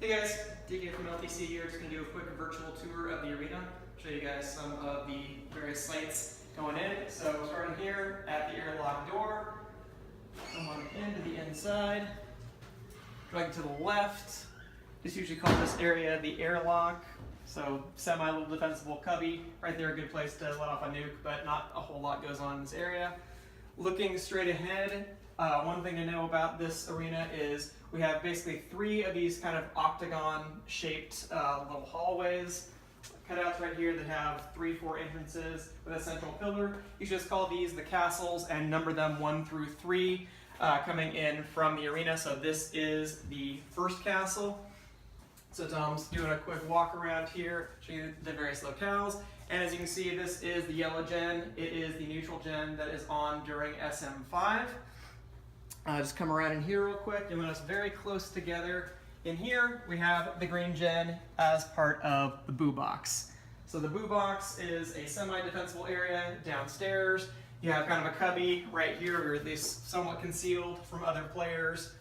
Hey guys, DK from LTC here. Just going to do a quick virtual tour of the arena. Show you guys some of the various sites going in. So starting here at the airlock door, come on into the inside, drag to the left. Just usually call this area the airlock. So semi-little defensible cubby. Right there, a good place to let off a nuke, but not a whole lot goes on in this area. Looking straight ahead, one thing to know about this arena is we have basically 3 of these kind of octagon-shaped little hallways, cutouts right here that have 3-4 entrances with a central pillar. You should just call these the castles and number them 1 through 3 coming in from the arena. So this is the first castle. So Tom's doing a quick walk around here, showing you the various locales. And as you can see, this is the yellow gen. It is the neutral gen that is on during SM5. Just come around in here real quick. You want us very close together. In here, we have the green gen as part of the boo box. So the boo box is a semi-defensible area downstairs. You have kind of a cubby right here, or at least somewhat concealed from other players.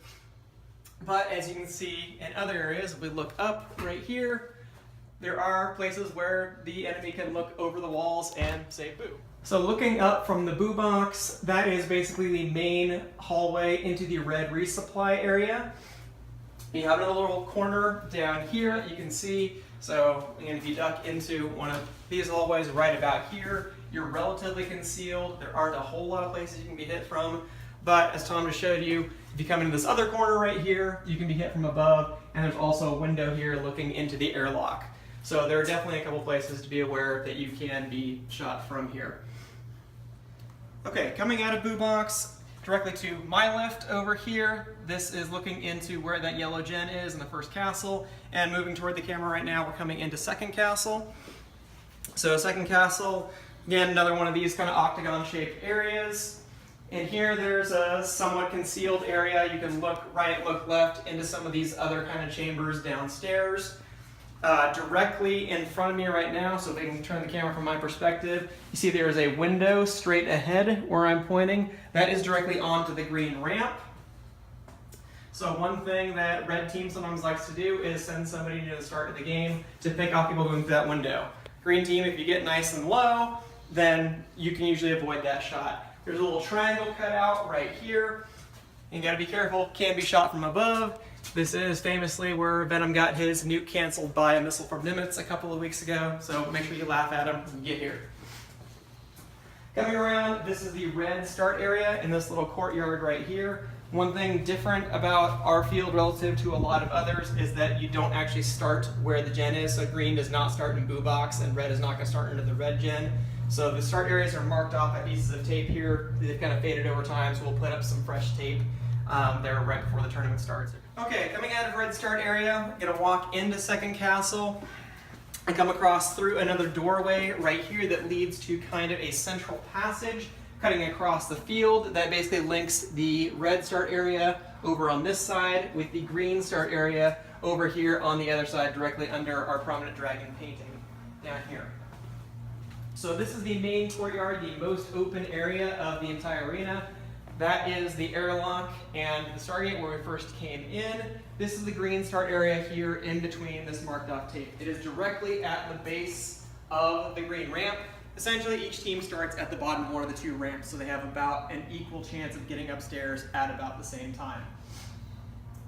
But as you can see in other areas, if we look up right here, there are places where the enemy can look over the walls and say boo. So looking up from the boo box, that is basically the main hallway into the red resupply area. You have another little corner down here that you can see. So again, if you duck into one of these hallways right about here, you're relatively concealed. There aren't a whole lot of places you can be hit from. But as Tom just showed you, if you come into this other corner right here, you can be hit from above. And there's also a window here looking into the airlock. So there are definitely a couple places to be aware that you can be shot from here. Okay, coming out of boo box, directly to my left over here, this is looking into where that yellow gen is in the first castle. And moving toward the camera right now, we're coming into second castle. So second castle, again, another one of these kind of octagon-shaped areas. And here there's a somewhat concealed area. You can look right, look left into some of these other kind of chambers downstairs. Directly in front of me right now, so if I can turn the camera from my perspective, you see there is a window straight ahead where I'm pointing. That is directly onto the green ramp. So one thing that red team sometimes likes to do is send somebody near the start of the game to pick off people going through that window. Green team, if you get nice and low, then you can usually avoid that shot. There's a little triangle cut out right here. You gotta be careful, can be shot from above. This is famously where Venom got his nuke canceled by a missile from Nimitz a couple of weeks ago, so make sure you laugh at him when you get here. Coming around, this is the red start area in this little courtyard right here. One thing different about our field relative to a lot of others is that you don't actually start where the gen is, so green does not start in boo box and red is not going to start into the red gen. So the start areas are marked off by pieces of tape here. They've kind of faded over time, so we'll put up some fresh tape there right before the tournament starts. Okay, coming out of red start area, I'm gonna walk into second castle and come across through another doorway right here that leads to kind of a central passage cutting across the field that basically links the red start area over on this side with the green start area over here on the other side directly under our prominent dragon painting down here. So this is the main courtyard, the most open area of the entire arena. That is the airlock and the Stargate where we first came in. This is the green start area here in between this marked off tape. It is directly at the base of the green ramp. Essentially, each team starts at the bottom of one of the 2 ramps, so they have about an equal chance of getting upstairs at about the same time.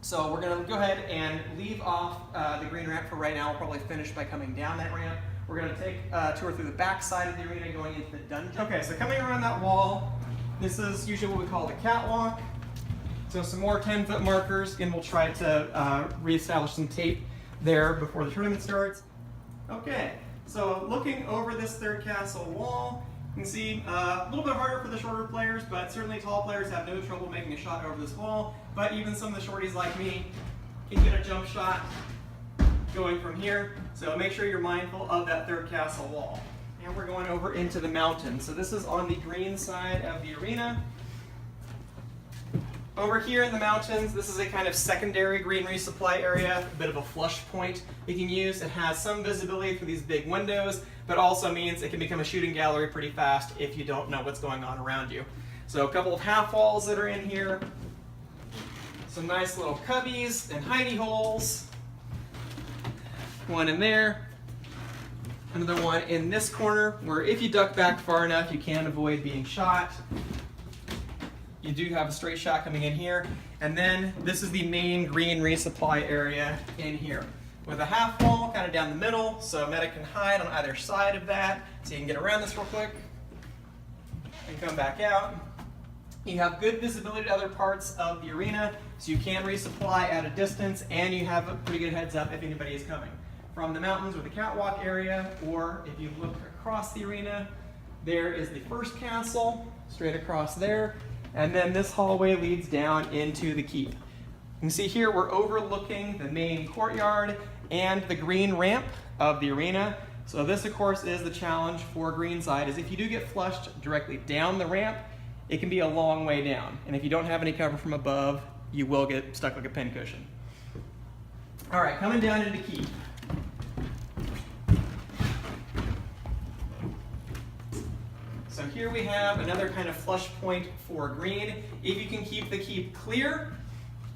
So we're gonna go ahead and leave off the green ramp for right now. We'll probably finish by coming down that ramp. We're gonna take a tour through the back side of the arena going into the dungeon. Okay, so coming around that wall, this is usually what we call the catwalk. So some more 10-foot markers, and we'll try to reestablish some tape there before the tournament starts. Okay, so looking over this third castle wall, you can see a little bit harder for the shorter players, but certainly tall players have no trouble making a shot over this wall. But even some of the shorties like me can get a jump shot going from here. So make sure you're mindful of that third castle wall. And we're going over into the mountain. So this is on the green side of the arena. Over here in the mountains, this is a kind of secondary green resupply area, a bit of a flush point you can use. It has some visibility through these big windows, but also means it can become a shooting gallery pretty fast if you don't know what's going on around you. So a couple of half walls that are in here, some nice little cubbies and hidey holes. one in there, another one in this corner, where if you duck back far enough, you can avoid being shot. You do have a straight shot coming in here. And then this is the main green resupply area in here, with a half wall kind of down the middle, so medic can hide on either side of that. So you can get around this real quick and come back out. You have good visibility to other parts of the arena, so you can resupply at a distance, and you have a pretty good heads up if anybody is coming. From the mountains or the catwalk area, or if you look across the arena, there is the first castle, straight across there, and then this hallway leads down into the keep. You can see here we're overlooking the main courtyard and the green ramp of the arena. So this, of course, is the challenge for greenside, is if you do get flushed directly down the ramp, it can be a long way down. And if you don't have any cover from above, you will get stuck like a pincushion. All right, coming down into the keep. So here we have another kind of flush point for green. If you can keep the keep clear,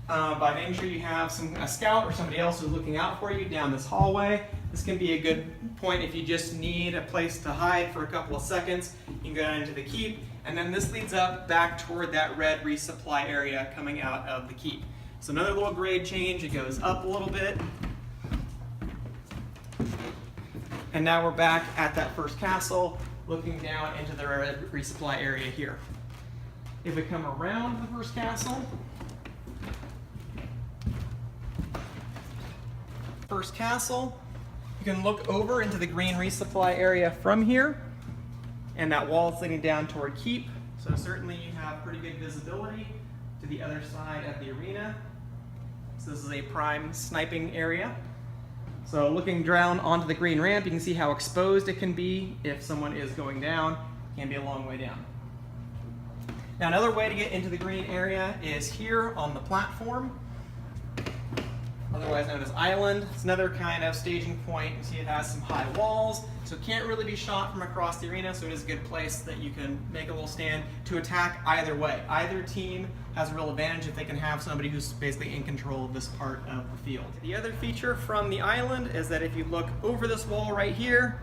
by making sure you have a scout or somebody else who's looking out for you down this hallway. This can be a good point if you just need a place to hide for a couple of seconds. You can go down into the keep, and then this leads up back toward that red resupply area coming out of the keep. So another little grade change, it goes up a little bit. And now we're back at that first castle, looking down into the red resupply area here. If we come around the first castle, you can look over into the green resupply area from here, and that wall is leading down toward keep, so certainly you have pretty good visibility to the other side of the arena. So this is a prime sniping area. So looking down onto the green ramp, you can see how exposed it can be if someone is going down. It can be a long way down. Now another way to get into the green area is here on the platform, otherwise known as island. It's another kind of staging point. You see it has some high walls, so it can't really be shot from across the arena, so it is a good place that you can make a little stand to attack either way. Either team has a real advantage if they can have somebody who's basically in control of this part of the field. The other feature from the island is that if you look over this wall right here,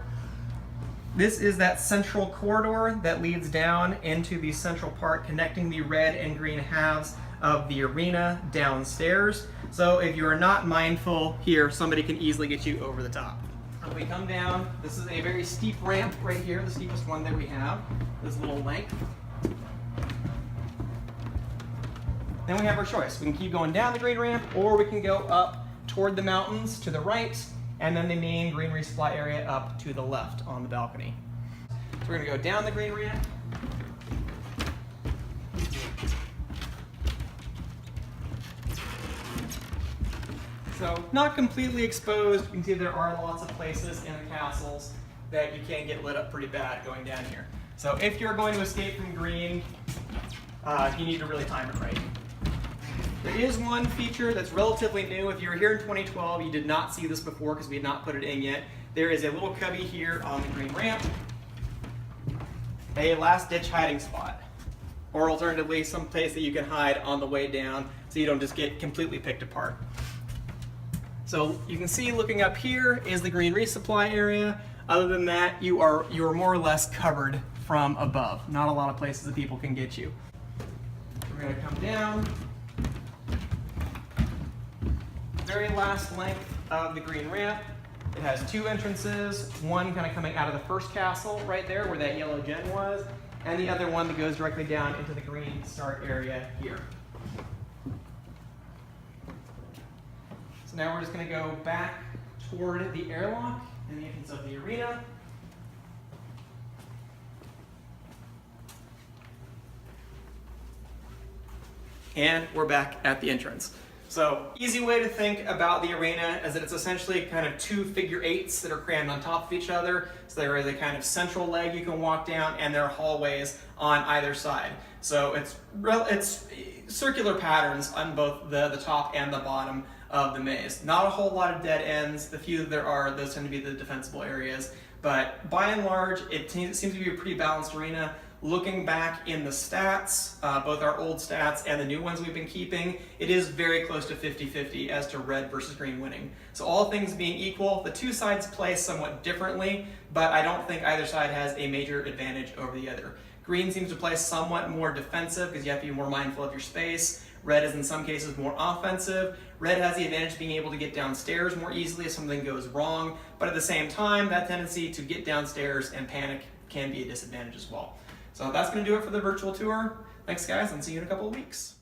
this is that central corridor that leads down into the central part connecting the red and green halves of the arena downstairs. So if you are not mindful here, somebody can easily get you over the top. When we come down, this is a very steep ramp right here, the steepest one that we have, this little length. Then we have our choice. We can keep going down the green ramp, or we can go up toward the mountains to the right, and then the main green resupply area up to the left on the balcony. So we're gonna go down the green ramp. So not completely exposed. You can see there are lots of places in the castles that you can get lit up pretty bad going down here. So if you're going to escape from green, you need to really time it right. There is one feature that's relatively new. If you were here in 2012, you did not see this before because we had not put it in yet. There is a little cubby here on the green ramp, a last-ditch hiding spot, or alternatively, some place that you can hide on the way down so you don't just get completely picked apart. So you can see looking up here is the green resupply area. Other than that, you are more or less covered from above. Not a lot of places that people can get you. We're going to come down. Very last length of the green ramp. It has two entrances, one kind of coming out of the first castle right there where that yellow gen was, and the other one that goes directly down into the green start area here. So now we're just going to go back toward the airlock and the entrance of the arena. And we're back at the entrance. So easy way to think about the arena is that it's essentially kind of two figure eights that are crammed on top of each other. So there is a kind of central leg you can walk down, and there are hallways on either side. So it's circular patterns on both the top and the bottom of the maze. Not a whole lot of dead ends. The few that there are, those tend to be the defensible areas. But by and large, it seems to be a pretty balanced arena. looking back in the stats, both our old stats and the new ones we've been keeping, it is very close to 50-50 as to red versus green winning. So all things being equal, the two sides play somewhat differently, but I don't think either side has a major advantage over the other. Green seems to play somewhat more defensive because you have to be more mindful of your space. Red is in some cases more offensive. Red has the advantage of being able to get downstairs more easily if something goes wrong, but at the same time, that tendency to get downstairs and panic can be a disadvantage as well. So that's going to do it for the virtual tour. Thanks guys, and see you in a couple of weeks.